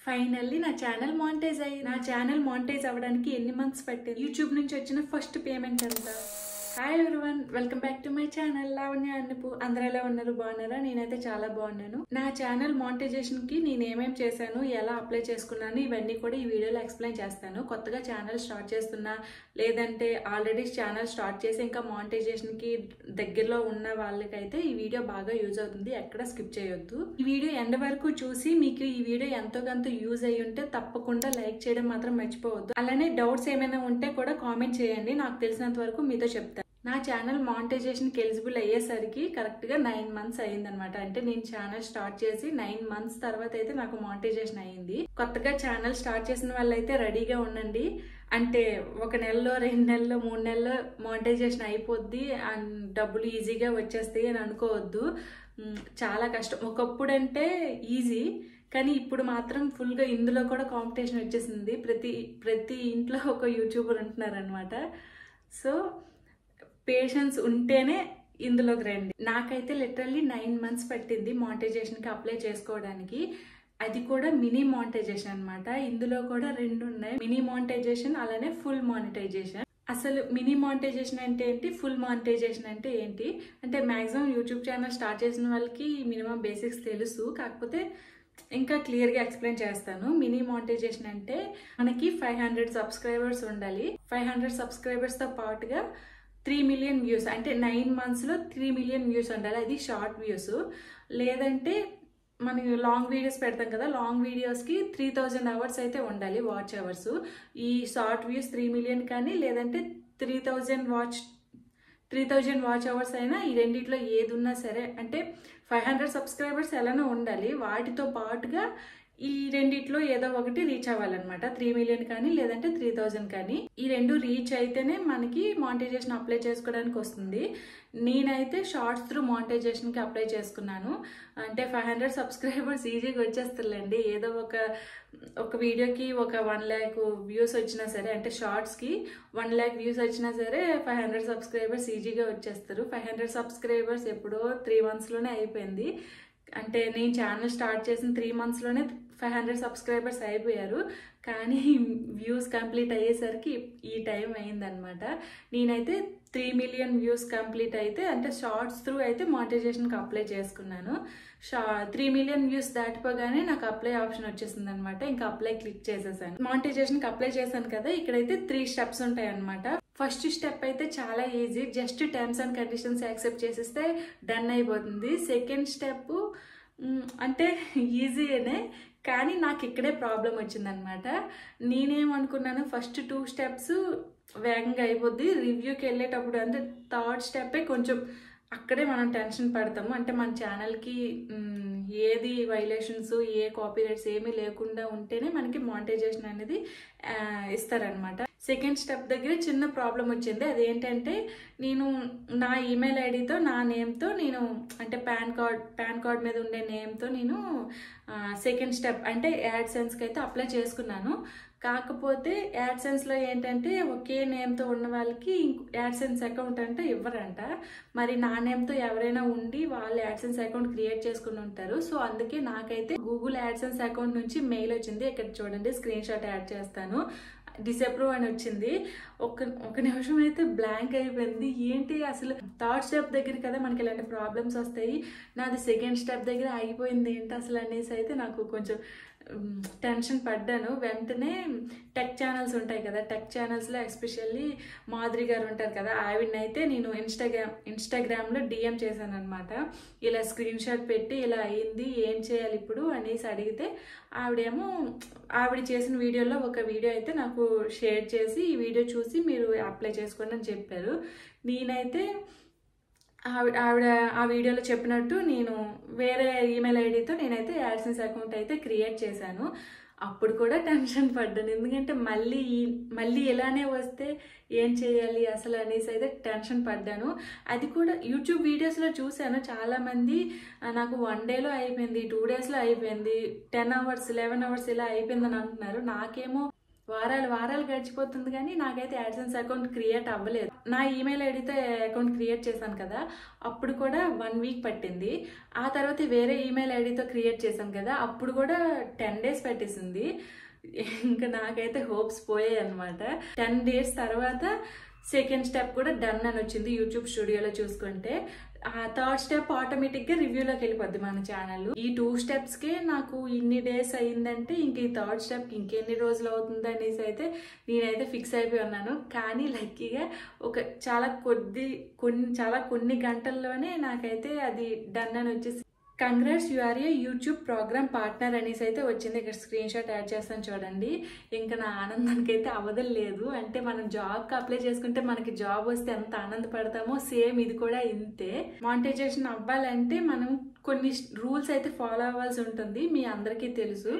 Finally నా channel monetise అవ్వడానికి ఎన్ని మంత్స్ పట్టింది? యూట్యూబ్ నుంచి వచ్చిన ఫస్ట్ పేమెంట్ ఎంత? Hi everyone, welcome back to my channel Lavanya అన్నపు. అందరూ ఎలా ఉన్నారు? బాగున్నారా? నేనైతే చాలా బాగున్నాను. నా ఛానల్ మానిటైజేషన్ కి నేను ఏమేమి చేశాను, ఎలా అప్లై చేసుకున్నాను, ఇవన్నీ కూడా ఈ వీడియోలో ఎక్స్ప్లెయిన్ చేస్తాను. కొత్తగా ఛానల్ స్టార్ట్ చేస్తున్నా, లేదంటే ఆల్రెడీ ఛానల్ స్టార్ట్ చేసి ఇంకా మానిటైజేషన్ కి దగ్గరలో ఉన్న వాళ్ళకైతే ఈ వీడియో బాగా యూజ్ అవుతుంది. ఎక్కడ స్కిప్ చేయొద్దు. ఈ వీడియో ఎండ్ వరకు చూసి మీకు ఈ వీడియో ఎంతో కొంత యూజ్ అయ్యి ఉంటే తప్పకుండా లైక్ చేయడం మాత్రం మర్చిపోవద్దు. అలానే డౌట్స్ ఏమైనా ఉంటే కూడా కామెంట్ చేయండి, నాకు తెలిసినంత వరకు మీతో చెప్తాను. నా ఛానల్ మానిటైజేషన్కి ఎలిజిబుల్ అయ్యేసరికి కరెక్ట్గా 9 మంత్స్ అయ్యిందనమాట. అంటే నేను ఛానల్ స్టార్ట్ చేసి 9 మంత్స్ తర్వాత అయితే నాకు మానిటైజేషన్ అయ్యింది. కొత్తగా ఛానల్ స్టార్ట్ చేసిన వాళ్ళైతే రెడీగా ఉండండి. అంటే 1 నెలలో 2 నెలలో 3 నెలలో మానిటైజేషన్ అయిపోద్ది అండ్ డబ్బులు ఈజీగా వచ్చేస్తాయి అని అనుకోవద్దు. చాలా కష్టం. ఒకప్పుడు అంటే ఈజీ, కానీ ఇప్పుడు మాత్రం ఫుల్గా ఇందులో కూడా కాంపిటీషన్ వచ్చేసింది. ప్రతి ఇంట్లో ఒక యూట్యూబర్ ఉంటున్నారనమాట. సో పేషెన్స్ ఉంటేనే ఇందులోకి రండి. నాకైతే లిటరల్లీ 9 మంత్స్ పట్టింది మానిటైజేషన్కి అప్లై చేసుకోవడానికి. అది కూడా మినీ మానిటైజేషన్ అనమాట. ఇందులో కూడా 2 ఉన్నాయి, మినీ మానిటైజేషన్ అలానే ఫుల్ మానిటైజేషన్. అసలు మినీ మానిటైజేషన్ అంటే ఏంటి, ఫుల్ మానిటైజేషన్ అంటే ఏంటి అంటే మ్యాక్సిమం యూట్యూబ్ ఛానల్ స్టార్ట్ చేసిన వాళ్ళకి మినిమం బేసిక్స్ తెలుసు, కాకపోతే ఇంకా క్లియర్గా ఎక్స్ప్లెయిన్ చేస్తాను. మినీ మానిటైజేషన్ అంటే మనకి 500 సబ్స్క్రైబర్స్ ఉండాలి. 500 సబ్స్క్రైబర్స్తో పాటుగా 3 మిలియన్ వ్యూస్, అంటే 9 మంత్స్లో 3 మిలియన్ వ్యూస్ ఉండాలి. అది షార్ట్ వ్యూస్. లేదంటే మనం లాంగ్ వీడియోస్ పెడతాం కదా, లాంగ్ వీడియోస్కి 3000 అవర్స్ అయితే ఉండాలి వాచ్ అవర్స్. ఈ షార్ట్ వ్యూస్ 3 మిలియన్ కానీ, లేదంటే 3000 వాచ్ అవర్స్ అయినా, ఈ రెండిట్లో ఏది ఉన్నా సరే. అంటే 500 సబ్స్క్రైబర్స్ ఎలానో ఉండాలి, వాటితో పాటుగా ఈ రెండిట్లో ఏదో ఒకటి రీచ్ అవ్వాలన్నమాట. 3 మిలియన్ కానీ, లేదంటే 3000 కానీ. ఈ 2 రీచ్ అయితేనే మనకి మానిటైజేషన్ అప్లై చేసుకోవడానికి వస్తుంది. నేనైతే షార్ట్స్ త్రూ మానిటైజేషన్కి అప్లై చేసుకున్నాను. అంటే 500 సబ్స్క్రైబర్స్ ఈజీగా వచ్చేస్తారులేండి. ఏదో ఒక వీడియోకి ఒక 1 lakh వ్యూస్ వచ్చినా సరే, అంటే షార్ట్స్కి 1 lakh వ్యూస్ వచ్చినా సరే 500 సబ్స్క్రైబర్స్ ఈజీగా వచ్చేస్తారు. 500 సబ్స్క్రైబర్స్ ఎప్పుడో 3 మంత్స్లోనే అయిపోయింది. అంటే నేను ఛానల్ స్టార్ట్ చేసిన 3 మంత్స్లోనే 500 సబ్స్క్రైబర్స్ అయిపోయారు. కానీ వ్యూస్ కంప్లీట్ అయ్యేసరికి ఈ టైం అయిందనమాట. నేనైతే 3 మిలియన్ వ్యూస్ కంప్లీట్ అయితే, అంటే షార్ట్స్ త్రూ అయితే మానిటైజేషన్కి అప్లై చేసుకున్నాను. 3 మిలియన్ వ్యూస్ దాటిపోగానే నాకు అప్లై ఆప్షన్ వచ్చేసింది అనమాట. ఇంకా అప్లై క్లిక్ చేసేసాను. మానిటైజేషన్కి అప్లై చేశాను కదా, ఇక్కడైతే 3 స్టెప్స్ ఉంటాయి అనమాట. ఫస్ట్ స్టెప్ అయితే చాలా easy, just terms and conditions accept చేసేస్తే డన్ అయిపోతుంది. సెకండ్ స్టెప్ అంటే ఈజీనే, కానీ నాకు ఇక్కడే ప్రాబ్లం వచ్చిందనమాట. నేనేమనుకున్నాను, ఫస్ట్ 2 స్టెప్స్ వేగంగా అయిపోద్ది, రివ్యూకి వెళ్ళేటప్పుడు అంటే థర్డ్ స్టెప్పే కొంచెం అక్కడే మనం టెన్షన్ పడతాము. అంటే మన ఛానల్కి ఏది వైలేషన్స్, ఏ కాపీరైట్స్ ఏమీ లేకుండా ఉంటేనే మనకి మానిటైజేషన్ అనేది ఇస్తారనమాట. సెకండ్ స్టెప్ దగ్గర చిన్న ప్రాబ్లం వచ్చింది. అదేంటంటే నేను నా ఈమెయిల్ ఐడితో, నా నేమ్తో నేను, అంటే పాన్ కార్డ్ మీద ఉండే నేమ్తో నేను సెకండ్ స్టెప్ అంటే యాడ్సెన్స్కి అయితే అప్లై చేసుకున్నాను. కాకపోతే యాడ్సెన్స్లో ఏంటంటే ఒకే నేమ్తో ఉన్న వాళ్ళకి యాడ్సెన్స్ అకౌంట్ అంటే ఇవ్వరంట. మరి నా నేమ్తో ఎవరైనా ఉండి వాళ్ళు యాడ్సెన్స్ అకౌంట్ క్రియేట్ చేసుకుని ఉంటారు. సో అందుకే నాకైతే గూగుల్ యాడ్సెన్స్ అకౌంట్ నుంచి మెయిల్ వచ్చింది. ఇక్కడ చూడండి, స్క్రీన్ షాట్ యాడ్ చేస్తాను. డిసప్రూవ్ అని వచ్చింది. ఒక నిమిషం అయితే బ్లాంక్ అయిపోయింది. ఏంటి అసలు థర్డ్ స్టెప్ దగ్గర కదా మనకి ఇలాంటి ప్రాబ్లమ్స్ వస్తాయి, నాది సెకండ్ స్టెప్ దగ్గర ఆగిపోయింది ఏంటి అసలు అనేసి అయితే నాకు కొంచెం టెన్షన్ పడ్డాను. వెంటనే టెక్ ఛానల్స్ ఉంటాయి కదా, టెక్ ఛానల్స్లో ఎస్పెషల్లీ మాధురి గారు ఉంటారు కదా, ఆవిడనైతే నేను ఇన్స్టాగ్రామ్లో డిఎం చేశాను అనమాట. ఇలా స్క్రీన్ షాట్ పెట్టి ఇలా అయ్యింది, ఏం చేయాలి ఇప్పుడు అనేసి అడిగితే ఆవిడ చేసిన వీడియోలో ఒక వీడియో అయితే నాకు షేర్ చేసి, ఈ వీడియో చూసి మీరు అప్లై చేసుకోండి అని చెప్పారు. నేనైతే ఆవిడ ఆ వీడియోలో చెప్పినట్టు నేను వేరే ఈమెయిల్ ఐడితో నేనైతే యాడ్సెన్స్ అకౌంట్ అయితే క్రియేట్ చేశాను. అప్పుడు కూడా టెన్షన్ పడ్డాను, ఎందుకంటే మళ్ళీ ఇలానే వస్తే ఏం చేయాలి అసలు అనేసి అయితే టెన్షన్ పడ్డాను. అది కూడా యూట్యూబ్ వీడియోస్లో చూశాను, చాలామంది నాకు 1 డేలో అయిపోయింది, 2 డేస్లో అయిపోయింది, 10 hours 11 hours ఇలా అయిపోయిందని అంటున్నారు. నాకేమో వారాలు వారాలు గడిచిపోతుంది కానీ నాకైతే యాడ్సెన్స్ అకౌంట్ క్రియేట్ అవ్వలేదు. నా ఈమెయిల్ ఐడితో అకౌంట్ క్రియేట్ చేశాను కదా, అప్పుడు కూడా 1 వీక్ పట్టింది. ఆ తర్వాత వేరే ఈమెయిల్ ఐడితో క్రియేట్ చేశాను కదా, అప్పుడు కూడా 10 days పట్టేసింది. ఇంకా నాకైతే హోప్స్ పోయాయి అనమాట. 10 days తర్వాత సెకండ్ స్టెప్ కూడా డన్ అని వచ్చింది యూట్యూబ్ స్టూడియోలో చూసుకుంటే. ఆ థర్డ్ స్టెప్ ఆటోమేటిక్గా రివ్యూలోకి వెళ్ళిపోద్ది మన ఛానల్. ఈ 2 steps-కే నాకు ఇన్ని డేస్ అయిందంటే ఇంక ఈ థర్డ్ స్టెప్ ఇంకెన్ని రోజులు అవుతుంది అనేసి అయితే నేనైతే ఫిక్స్ అయిపోయి ఉన్నాను. కానీ లక్కీగా కొన్ని గంటల్లోనే నాకైతే అది డన్ అని వచ్చేసి congrats you are a YouTube program partner అనేసి అయితే వచ్చింది. ఇక్కడ స్క్రీన్ షాట్ యాడ్ చేస్తాను చూడండి. ఇంకా నా ఆనందానికి అయితే అవదలేదు. అంటే మనం జాబ్కి అప్లై చేసుకుంటే మనకి జాబ్ వస్తే ఎంత ఆనందపడతామో సేమ్ ఇది కూడా ఇంతే. మానిటైజేషన్ అవ్వాలంటే మనం కొన్ని రూల్స్ అయితే ఫాలో అవ్వాల్సి ఉంటుంది, మీ అందరికీ తెలుసు.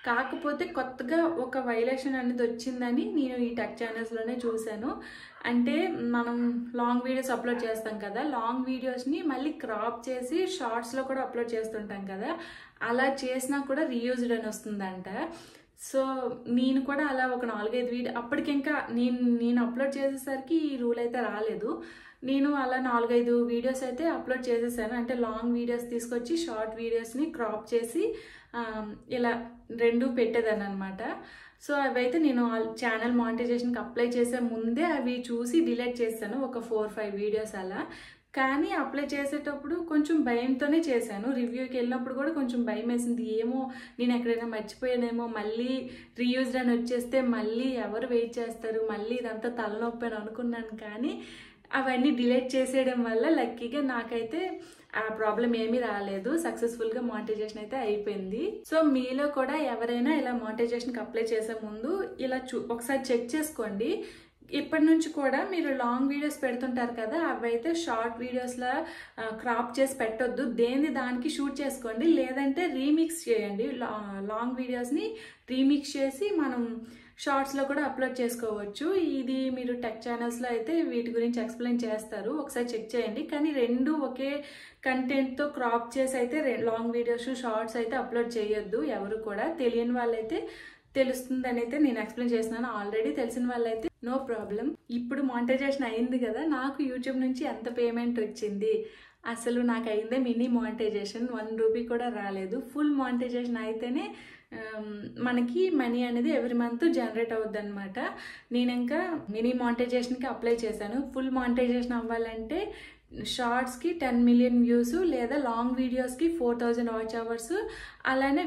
కాకపోతే కొత్తగా ఒక వైలేషన్ అనేది వచ్చిందని నేను ఈ టెక్ ఛానల్స్లోనే చూశాను. అంటే మనం లాంగ్ వీడియోస్ అప్లోడ్ చేస్తాం కదా, లాంగ్ వీడియోస్ని మళ్ళీ క్రాప్ చేసి షార్ట్స్లో కూడా అప్లోడ్ చేస్తుంటాం కదా, అలా చేసినా కూడా రీయూజ్డ్ అని వస్తుందంట. సో నేను కూడా అలా ఒక 4-5 వీడియో అప్పటికి ఇంకా నేను అప్లోడ్ చేసేసరికి ఈ రూల్ అయితే రాలేదు. నేను అలా 4-5 వీడియోస్ అయితే అప్లోడ్ చేసేసాను. అంటే లాంగ్ వీడియోస్ తీసుకొచ్చి షార్ట్ వీడియోస్ని క్రాప్ చేసి ఇలా 2 పెట్టేదాన్ని అనమాట. సో అవైతే నేను ఛానల్ మానిటైజేషన్కి అప్లై చేసే ముందే అవి చూసి డిలీట్ చేశాను, ఒక 4-5 వీడియోస్ అలా. కానీ అప్లై చేసేటప్పుడు కొంచెం భయంతోనే చేశాను. రివ్యూకి వెళ్ళినప్పుడు కూడా కొంచెం భయం వేసింది, ఏమో నేను ఎక్కడైనా మర్చిపోయానేమో, మళ్ళీ రీయూజ్డ్ అని వచ్చేస్తే మళ్ళీ ఎవరు వెయిట్ చేస్తారు, మళ్ళీ ఇదంతా తలనొప్పి అని అనుకున్నాను. కానీ అవన్నీ డిలీట్ చేసేయడం వల్ల లక్కీగా నాకైతే ఆ ప్రాబ్లం ఏమీ రాలేదు. సక్సెస్ఫుల్గా మానిటైజేషన్ అయితే అయిపోయింది. సో మీలో కూడా ఎవరైనా ఇలా మానిటైజేషన్కి అప్లై చేసే ముందు ఇలా ఒకసారి చెక్ చేసుకోండి. ఇప్పటి నుంచి కూడా మీరు లాంగ్ వీడియోస్ పెడుతుంటారు కదా, అవైతే షార్ట్ వీడియోస్లా క్రాప్ చేసి పెట్టొద్దు, దానికి షూట్ చేసుకోండి. లేదంటే రీమిక్స్ చేయండి, లాంగ్ వీడియోస్ని రీమిక్స్ చేసి మనం షార్ట్స్లో కూడా అప్లోడ్ చేసుకోవచ్చు. ఇది మీరు టెక్ ఛానల్స్లో అయితే వీటి గురించి ఎక్స్ప్లెయిన్ చేస్తారు, ఒకసారి చెక్ చేయండి. కానీ 2 ఒకే కంటెంట్తో క్రాప్ చేసి అయితే లాంగ్ వీడియోస్ షార్ట్స్ అయితే అప్లోడ్ చేయొద్దు. ఎవరు కూడా తెలియని వాళ్ళైతే తెలుస్తుందని అయితే నేను ఎక్స్ప్లెయిన్ చేస్తున్నాను. ఆల్రెడీ తెలిసిన వాళ్ళైతే నో ప్రాబ్లం. ఇప్పుడు మానిటైజేషన్ అయింది కదా, నాకు యూట్యూబ్ నుంచి ఎంత పేమెంట్ వచ్చింది, అసలు నాకు అయిందే మినీ మానిటైజేషన్, 1 రూపీ కూడా రాలేదు. ఫుల్ మానిటైజేషన్ అయితేనే మనకి మనీ అనేది ఎవ్రీ మంత్ జనరేట్ అవుద్ది అనమాట. నేను ఇంకా మినీ మానిటైజేషన్కి అప్లై చేశాను. ఫుల్ మానిటైజేషన్ అవ్వాలంటే షార్ట్స్కి 10 million వ్యూస్ లేదా లాంగ్ వీడియోస్కి 4000 వాచ్ అవర్స్, అలానే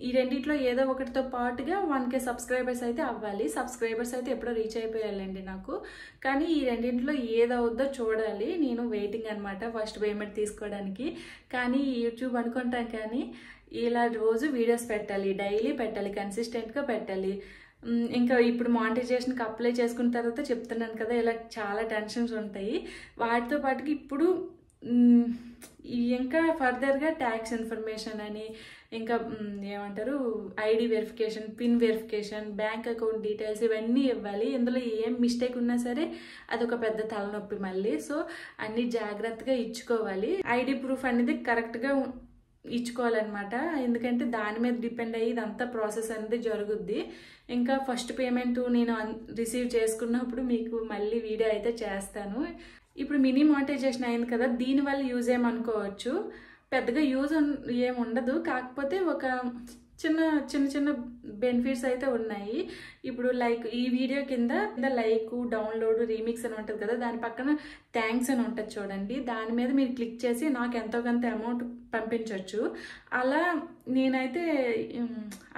ఈ రెండిట్లో ఏదో ఒకటితో పాటుగా 1K సబ్స్క్రైబర్స్ అయితే అవ్వాలి. సబ్స్క్రైబర్స్ అయితే ఎప్పుడో రీచ్ అయిపోయాలండి నాకు. కానీ ఈ రెండింటిలో ఏదవుద్దో చూడాలి. నేను వెయిటింగ్ అనమాట ఫస్ట్ పేమెంట్ తీసుకోవడానికి. కానీ యూట్యూబ్ అనుకుంటాం కానీ ఇలా రోజు వీడియోస్ పెట్టాలి, డైలీ పెట్టాలి, కన్సిస్టెంట్గా పెట్టాలి. ఇంకా ఇప్పుడు మానిటైజేషన్కి అప్లై చేసుకున్న తర్వాత చెప్తున్నాను కదా, ఇలా చాలా టెన్షన్స్ ఉంటాయి. వాటితో పాటుకి ఇప్పుడు ఇంకా ఫర్దర్గా ట్యాక్స్ ఇన్ఫర్మేషన్ అని, ఇంకా ఏమంటారు ID verification, pin verification, bank account details ఇవన్నీ ఇవ్వాలి. ఇందులో ఏం మిస్టేక్ ఉన్నా సరే అదొక పెద్ద తలనొప్పి మళ్ళీ. సో అన్నీ జాగ్రత్తగా ఇచ్చుకోవాలి. ఐడి ప్రూఫ్ అనేది కరెక్ట్గా ఇచ్చుకోవాలన్నమాట. ఎందుకంటే దాని మీద డిపెండ్ అయ్యి ఇదంతా ప్రాసెస్ అనేది జరుగుద్ది. ఇంకా ఫస్ట్ పేమెంట్ నేను రిసీవ్ చేసుకున్నప్పుడు మీకు మళ్ళీ వీడియో అయితే చేస్తాను. ఇప్పుడు మినీ మానిటైజేషన్ అయింది కదా, దీనివల్ల యూజ్ ఏమనుకోవచ్చు, పెద్దగా యూజ్ ఏముండదు. కాకపోతే ఒక చిన్న బెనిఫిట్స్ అయితే ఉన్నాయి. ఇప్పుడు లైక్ ఈ వీడియో కింద లైక్, డౌన్లోడ్, రీమిక్స్ అని ఉంటుంది కదా, దాని పక్కన థ్యాంక్స్ అని ఉంటుంది చూడండి, దాని మీద మీరు క్లిక్ చేసి నాకు ఎంతో కొంత అమౌంట్ పంపించవచ్చు. నేనైతే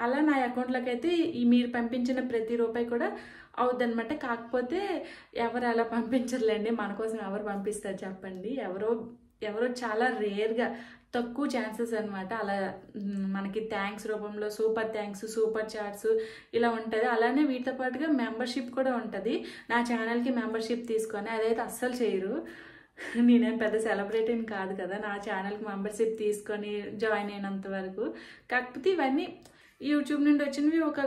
అలా నా అకౌంట్లోకి అయితే మీరు పంపించిన ప్రతి రూపాయి కూడా అవుద్దనమాట. కాకపోతే ఎవరు అలా పంపించరులేండి, మన కోసం ఎవరు పంపిస్తారు చెప్పండి. ఎవరో చాలా రేర్గా తక్కువ ఛాన్సెస్ అనమాట. అలా మనకి థ్యాంక్స్ రూపంలో సూపర్ థ్యాంక్స్, సూపర్ చాట్స్ ఇలా ఉంటుంది. అలానే వీటితో పాటుగా మెంబర్షిప్ కూడా ఉంటుంది. నా ఛానల్కి మెంబర్షిప్ తీసుకొని అదైతే అస్సలు చేయరు. నేనేం పెద్ద సెలబ్రిటీని కాదు కదా, నా ఛానల్కి మెంబర్షిప్ తీసుకొని జాయిన్ అయినంత వరకు. కాకపోతే ఇవన్నీ యూట్యూబ్ నుండి వచ్చినవి ఒక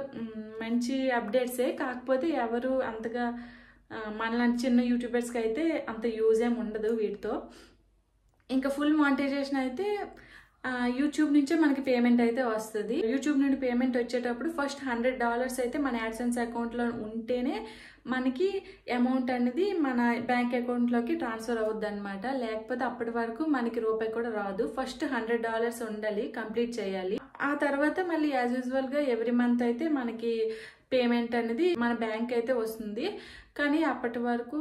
మంచి అప్డేట్సే. కాకపోతే ఎవరు అంతగా మనలాంటి చిన్న యూట్యూబర్స్కి అయితే అంత యూజ్ ఏమి ఉండదు వీటితో. ఇంకా ఫుల్ మానిటైజేషన్ అయితే యూట్యూబ్ నుంచే మనకి పేమెంట్ అయితే వస్తుంది. యూట్యూబ్ నుండి పేమెంట్ వచ్చేటప్పుడు ఫస్ట్ $100 అయితే మన యాడ్సెన్స్ అకౌంట్లో ఉంటేనే మనకి అమౌంట్ అనేది మన బ్యాంక్ అకౌంట్లోకి ట్రాన్స్ఫర్ అవుద్ది అనమాట. లేకపోతే అప్పటి వరకు మనకి రూపాయి కూడా రాదు. ఫస్ట్ $100 ఉండాలి, కంప్లీట్ చేయాలి. ఆ తర్వాత మళ్ళీ యాజ్ యూజువల్గా ఎవ్రీ మంత్ అయితే మనకి పేమెంట్ అనేది మన బ్యాంక్ అయితే వస్తుంది. కానీ అప్పటి వరకు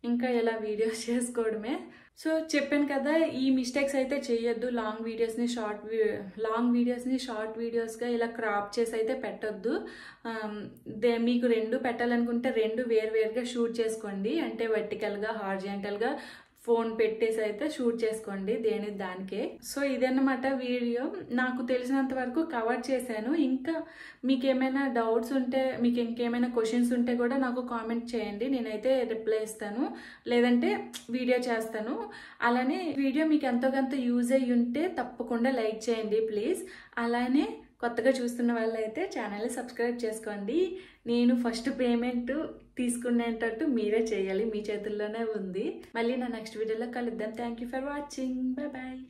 ఇంకా ఇలా వీడియోస్ చేసుకోవడమే. సో చెప్పాను కదా, ఈ మిస్టేక్స్ అయితే చేయొద్దు. లాంగ్ వీడియోస్ని షార్ట్ వీడియోస్గా ఇలా క్రాప్ చేసి అయితే పెట్టొద్దు. మీకు రెండు పెట్టాలనుకుంటే రెండు వేరువేరుగా షూట్ చేసుకోండి. అంటే వర్టికల్గా, హారిజాంటల్గా ఫోన్ పెట్టేసి అయితే షూట్ చేసుకోండి, దానికే. సో ఇదన్నమాట వీడియో. నాకు తెలిసినంత వరకు కవర్ చేశాను. ఇంకా మీకు ఏమైనా డౌట్స్ ఉంటే, మీకు ఇంకేమైనా క్వశ్చన్స్ ఉంటే కూడా నాకు కామెంట్ చేయండి, నేనైతే రిప్లై ఇస్తాను, లేదంటే వీడియో చేస్తాను. అలానే వీడియో మీకు ఎంతో కొంత యూజ్ అయ్యి ఉంటే తప్పకుండా లైక్ చేయండి ప్లీజ్. అలానే కొత్తగా చూస్తున్న వాళ్ళైతే ఛానల్ని సబ్స్క్రైబ్ చేసుకోండి. నేను ఫస్ట్ పేమెంట్ తీసుకునేటట్టు మీరే చేయాలి, మీ చేతుల్లోనే ఉంది. మళ్ళీ నా నెక్స్ట్ వీడియోలో కలుద్దాం. Thank you for watching. Bye bye.